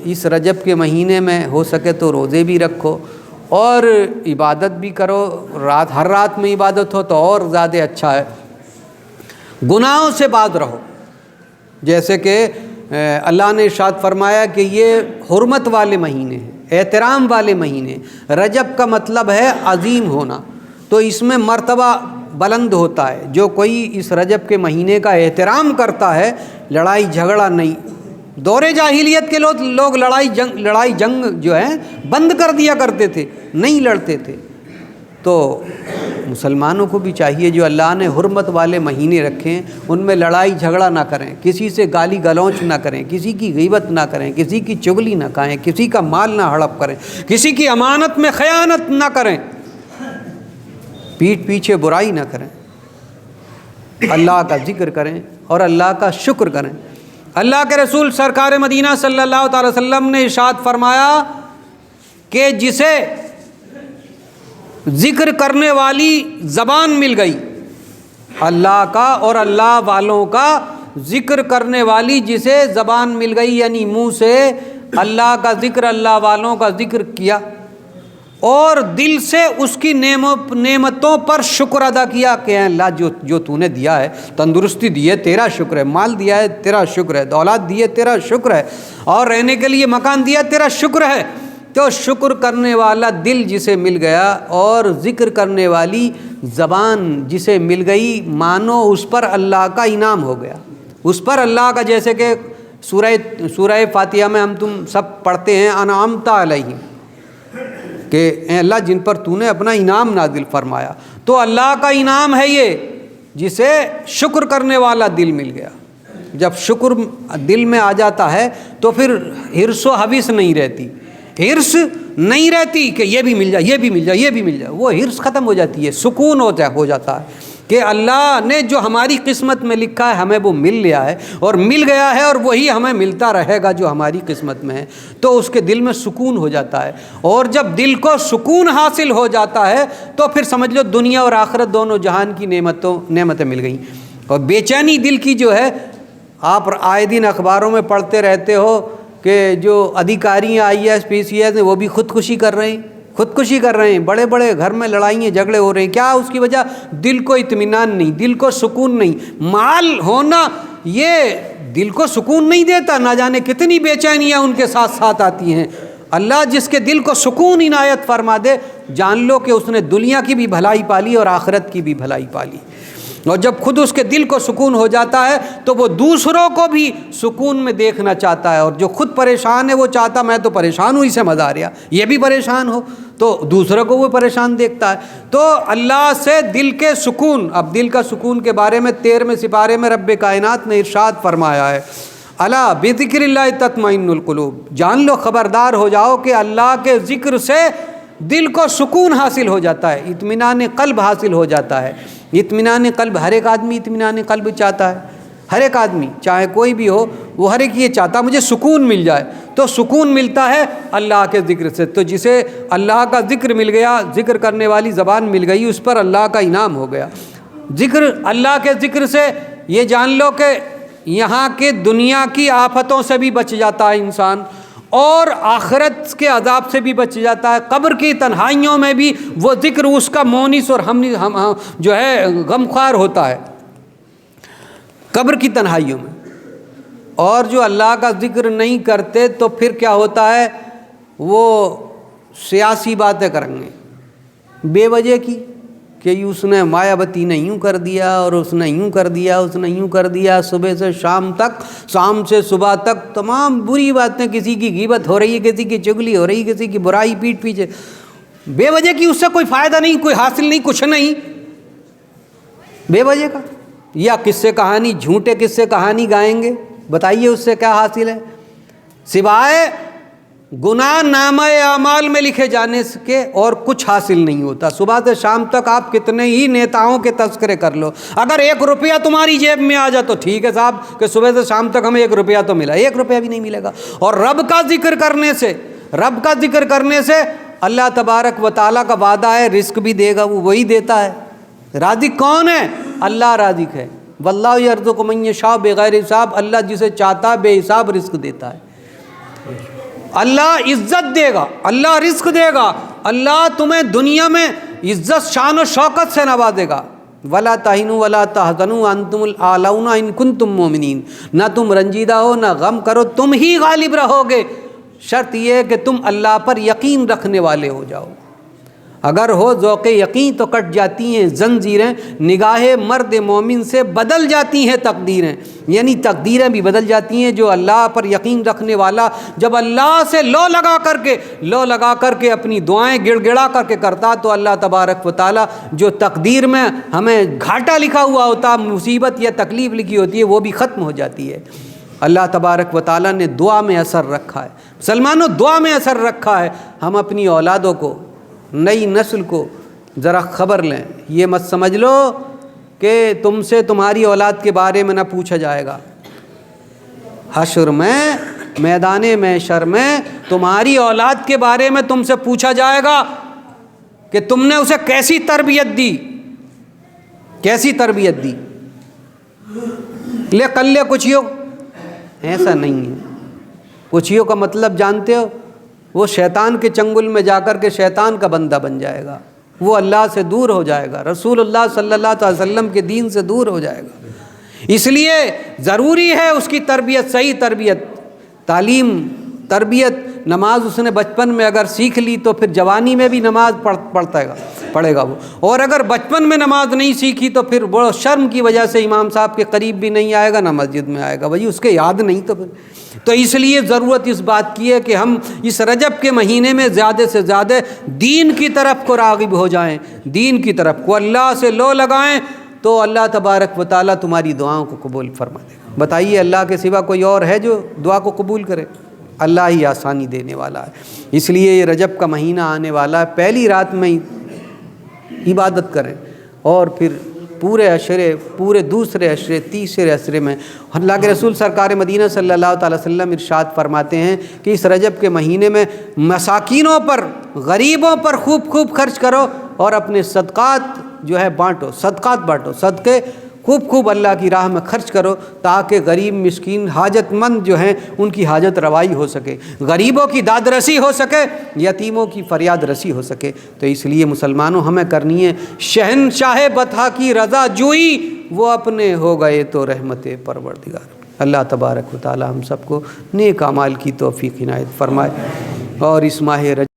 اس رجب کے مہینے میں ہو سکے تو روزے بھی رکھو اور عبادت بھی کرو، ہر رات میں عبادت ہو تو اور زیادہ اچھا ہے۔ گناہوں سے باز رہو، جیسے کہ اللہ نے ارشاد فرمایا کہ یہ حرمت والے مہینے ہیں، احترام والے مہینے۔ رجب کا مطلب ہے عظیم ہونا، تو اس میں مرتبہ بلند ہوتا ہے۔ جو کوئی اس رجب کے مہینے کا احترام کرتا ہے، لڑائی جھگڑا نہیں۔ دور جاہلیت کے لوگ لڑائی جنگ جو ہے بند کر دیا کرتے تھے، نہیں لڑتے تھے۔ تو مسلمانوں کو بھی چاہیے جو اللہ نے حرمت والے مہینے رکھے ہیں ان میں لڑائی جھگڑا نہ کریں، کسی سے گالی گلوچ نہ کریں، کسی کی غیبت نہ کریں، کسی کی چغلی نہ کھائیں، کسی کا مال نہ ہڑپ کریں، کسی کی امانت میں خیانت نہ کریں، پیٹھ پیچھے برائی نہ کریں، اللہ کا ذکر کریں اور اللہ کا شکر کریں۔ اللہ کے رسول سرکار مدینہ صلی اللہ تعالی وسلم نے ارشاد فرمایا کہ جسے ذکر کرنے والی زبان مل گئی، اللہ کا اور اللہ والوں کا ذکر کرنے والی جسے زبان مل گئی، یعنی منہ سے اللہ کا ذکر، اللہ والوں کا ذکر کیا اور دل سے اس کی نعمتوں پر شکر ادا کیا کہ اے اللہ جو تو نے دیا ہے، تندرستی دی ہے تیرا شکر ہے، مال دیا ہے تیرا شکر ہے، دولت دی ہے تیرا شکر ہے، اور رہنے کے لیے مکان دیا تیرا شکر ہے۔ تو شکر کرنے والا دل جسے مل گیا اور ذکر کرنے والی زبان جسے مل گئی، مانو اس پر اللہ کا انعام ہو گیا، اس پر اللہ کا، جیسے کہ سورہ فاتحہ میں ہم تم سب پڑھتے ہیں انعمت علیہم، کہ اے اللہ جن پر تو نے اپنا انعام نازل فرمایا، تو اللہ کا انعام ہے یہ جسے شکر کرنے والا دل مل گیا۔ جب شکر دل میں آ جاتا ہے تو پھر حرص و حوث نہیں رہتی، حرص نہیں رہتی کہ یہ بھی مل جائے، یہ بھی مل جائے، یہ بھی مل جائے، وہ حرص ختم ہو جاتی ہے، سکون ہو جاتا ہے کہ اللہ نے جو ہماری قسمت میں لکھا ہے ہمیں وہ مل لیا ہے اور مل گیا ہے، اور وہی ہمیں ملتا رہے گا جو ہماری قسمت میں ہے، تو اس کے دل میں سکون ہو جاتا ہے۔ اور جب دل کو سکون حاصل ہو جاتا ہے تو پھر سمجھ لو دنیا اور آخرت دونوں جہان کی نعمتیں مل گئیں۔ اور بے چینی دل کی جو ہے، آپ آئے دن اخباروں میں پڑھتے رہتے ہو کہ جو ادھیکاری IAS PCS ہیں وہ بھی خودکشی کر رہے ہیں، بڑے بڑے گھر میں لڑائیاں جھگڑے ہو رہے ہیں۔ کیا اس کی وجہ؟ دل کو اطمینان نہیں، دل کو سکون نہیں۔ مال ہونا یہ دل کو سکون نہیں دیتا، نہ جانے کتنی بے چینیاں ان کے ساتھ ساتھ آتی ہیں۔ اللہ جس کے دل کو سکون عنایت فرما دے، جان لو کہ اس نے دنیا کی بھی بھلائی پالی اور آخرت کی بھی بھلائی پالی۔ اور جب خود اس کے دل کو سکون ہو جاتا ہے تو وہ دوسروں کو بھی سکون میں دیکھنا چاہتا ہے، اور جو خود پریشان ہے وہ چاہتا میں تو پریشان ہوں، اسے مزہ آ رہا، یہ بھی پریشان ہو تو دوسروں کو وہ پریشان دیکھتا ہے۔ تو اللہ سے دل کے سکون، اب دل کا سکون کے بارے میں 13ویں سپارے میں رب کائنات نے ارشاد فرمایا ہے، الا بذکر اللہ تطمئن القلوب، جان لو، خبردار ہو جاؤ کہ اللہ کے ذکر سے دل کو سکون حاصل ہو جاتا ہے، اطمینان قلب حاصل ہو جاتا ہے۔ اطمینان قلب، ہر ایک آدمی اطمینان قلب چاہتا ہے، ہر ایک آدمی چاہے کوئی بھی ہو، وہ ہر ایک یہ چاہتا مجھے سکون مل جائے، تو سکون ملتا ہے اللہ کے ذکر سے۔ تو جسے اللہ کا ذکر مل گیا، ذکر کرنے والی زبان مل گئی، اس پر اللہ کا انعام ہو گیا۔ ذکر، اللہ کے ذکر سے یہ جان لو کہ یہاں کے دنیا کی آفتوں سے بھی بچ جاتا ہے انسان، اور آخرت کے عذاب سے بھی بچ جاتا ہے۔ قبر کی تنہائیوں میں بھی وہ ذکر اس کا مونس اور ہم جو ہے غمخوار ہوتا ہے قبر کی تنہائیوں میں۔ اور جو اللہ کا ذکر نہیں کرتے تو پھر کیا ہوتا ہے، وہ سیاسی باتیں کریں گے بے وجہ کی، کہ اس نے مایاوتی نے یوں کر دیا اور اس نے یوں کر دیا، اس نے یوں کر دیا، صبح سے شام تک، شام سے صبح تک تمام بری باتیں، کسی کی غیبت ہو رہی ہے، کسی کی چغلی ہو رہی ہے، کسی کی برائی پیٹھ پیچھے، بے وجہ کی، اس سے کوئی فائدہ نہیں، کوئی حاصل نہیں، کچھ نہیں، بے وجہ کا۔ یا قصے کہانی، جھوٹے قصے کہانی گائیں گے، بتائیے اس سے کیا حاصل ہے، سوائے گناہ نامہ اعمال میں لکھے جانے کے اور کچھ حاصل نہیں ہوتا۔ صبح سے شام تک آپ کتنے ہی نیتاؤں کے تذکرے کر لو، اگر 1 روپیہ تمہاری جیب میں آ جائے تو ٹھیک ہے صاحب کہ صبح سے شام تک ہمیں 1 روپیہ تو ملا، 1 روپیہ بھی نہیں ملے گا۔ اور رب کا ذکر کرنے سے اللہ تبارک و تعالیٰ کا وعدہ ہے رزق بھی دے گا، وہ وہی دیتا ہے۔ رازق کون ہے؟ اللہ رازق ہے، واللہ یرزق من یشاء بغیر حساب، اللہ جسے چاہتا ہے بے حساب رزق دیتا ہے۔ اللہ عزت دے گا، اللہ رزق دے گا، اللہ تمہیں دنیا میں عزت شان و شوکت سے نوازے گا۔ ولا تہنوا ولا تحزنوا وانتم الاعلون ان کنتم مؤمنین، نہ تم رنجیدہ ہو نہ غم کرو، تم ہی غالب رہو گے، شرط یہ ہے کہ تم اللہ پر یقین رکھنے والے ہو جاؤ۔ اگر ہو ذوق یقین تو کٹ جاتی ہیں زنجیریں، نگاہ مرد مومن سے بدل جاتی ہیں تقدیریں، یعنی تقدیریں بھی بدل جاتی ہیں۔ جو اللہ پر یقین رکھنے والا جب اللہ سے لو لگا کر کے اپنی دعائیں گڑ گڑا کر کے کرتا، تو اللہ تبارک و تعالیٰ جو تقدیر میں ہمیں گھاٹا لکھا ہوا ہوتا، مصیبت یا تکلیف لکھی ہوتی ہے، وہ بھی ختم ہو جاتی ہے۔ اللہ تبارک و تعالیٰ نے دعا میں اثر رکھا ہے، مسلمانوں دعا میں اثر رکھا ہے۔ ہم اپنی اولادوں کو، نئی نسل کو ذرا خبر لیں، یہ مت سمجھ لو کہ تم سے تمہاری اولاد کے بارے میں نہ پوچھا جائے گا۔ حشر میں، میدان محشر میں تمہاری اولاد کے بارے میں تم سے پوچھا جائے گا کہ تم نے اسے کیسی تربیت دی، کیسی تربیت دی۔ لے کل لے کچھیوں، ایسا نہیں ہے۔ کچھیوں کا مطلب جانتے ہو؟ وہ شیطان کے چنگل میں جا کر کے شیطان کا بندہ بن جائے گا، وہ اللہ سے دور ہو جائے گا، رسول اللہ صلی اللہ علیہ وسلم کے دین سے دور ہو جائے گا۔ اس لیے ضروری ہے اس کی تربیت، صحیح تربیت، تعلیم، تربیت۔ نماز اس نے بچپن میں اگر سیکھ لی تو پھر جوانی میں بھی نماز پڑھے گا وہ، اور اگر بچپن میں نماز نہیں سیکھی تو پھر بڑا شرم کی وجہ سے امام صاحب کے قریب بھی نہیں آئے گا، نہ مسجد میں آئے گا، بھائی اس کے یاد نہیں تو اس لیے ضرورت اس بات کی ہے کہ ہم اس رجب کے مہینے میں زیادہ سے زیادہ دین کی طرف کو راغب ہو جائیں، دین کی طرف کو اللہ سے لو لگائیں، تو اللہ تبارک و تعالیٰ تمہاری دعاؤں کو قبول فرما دے گا۔ بتائیے اللہ کے سوا کوئی اور ہے جو دعا کو قبول کرے؟ اللہ ہی آسانی دینے والا ہے۔ اس لیے یہ رجب کا مہینہ آنے والا ہے، پہلی رات میں عبادت کریں، اور پھر پورے عشرے، پورے دوسرے عشرے، تیسرے عشرے میں اللہ کے رسول سرکار مدینہ صلی اللہ تعالی وسلم ارشاد فرماتے ہیں کہ اس رجب کے مہینے میں مساکینوں پر، غریبوں پر خوب خرچ کرو، اور اپنے صدقات جو ہے بانٹو، صدقات بانٹو، صدقے خوب اللہ کی راہ میں خرچ کرو، تاکہ غریب مسکین حاجت مند جو ہیں ان کی حاجت روائی ہو سکے، غریبوں کی داد رسی ہو سکے، یتیموں کی فریاد رسی ہو سکے۔ تو اس لیے مسلمانوں ہمیں کرنی ہے شہنشاہ بطحا کی رضا جوئی، وہ اپنے ہو گئے تو رحمت پروردگار۔ اللہ تبارک و تعالی ہم سب کو نیک اعمال کی توفیق عنایت فرمائے، اور اس ماہ رجب